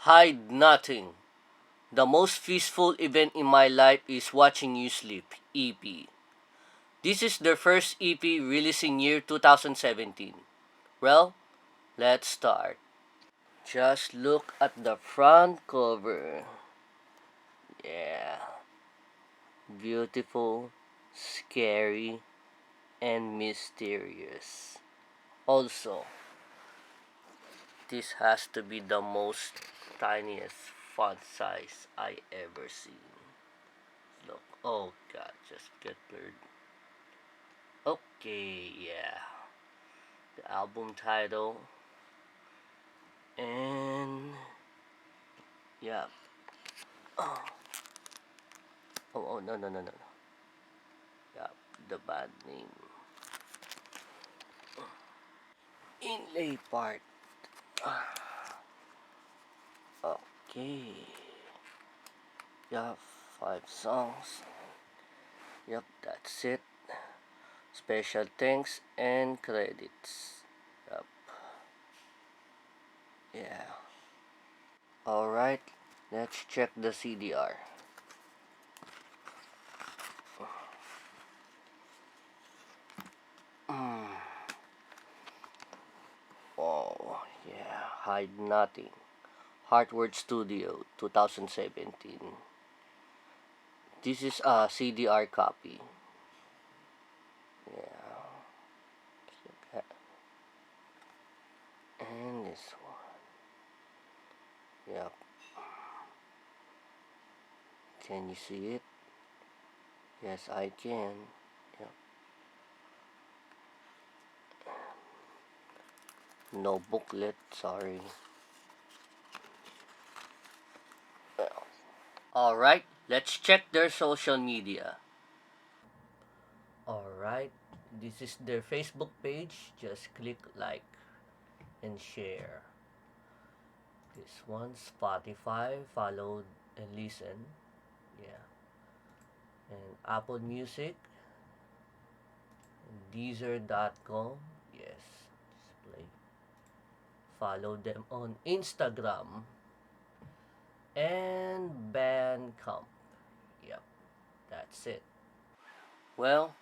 Hide nothing. The most peaceful event in my life is watching you sleep, EP. This is their first EP released in year 2017. Well, let's start. Just look at the front cover. Yeah. Beautiful, scary, and mysterious. Also, this has to be the most tiniest font size I ever seen. Look, oh god, just get blurred. Okay, yeah. The album title. And yeah. Oh, oh, no, no, no, no, no. Yeah, the bad name. Inlay part. Okay. Yeah, 5 songs. Yep, that's it. Special thanks and credits. Yep. Yeah. Alright, let's check the CDR. Oh, yeah. Hide Nothing. Heartward Studio, 2017. This is a CDR copy. Yeah. And this one. Yep. Can you see it? Yes, I can. Yep. No booklet, sorry. Alright, let's check their social media. Alright, this is their Facebook page. Just click like and share. This one, Spotify, follow and listen. Yeah. And Apple Music, Deezer.com. Yes, display. Follow them on Instagram and Bandcamp. Yep, that's it. Well,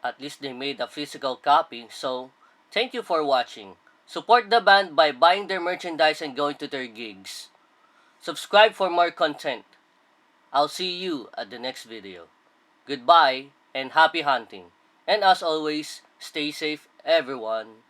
at least they made a physical copy, so thank you for watching. Support the band by buying their merchandise and going to their gigs. Subscribe for more content. I'll see you at the next video. Goodbye and happy hunting. And as always, stay safe everyone.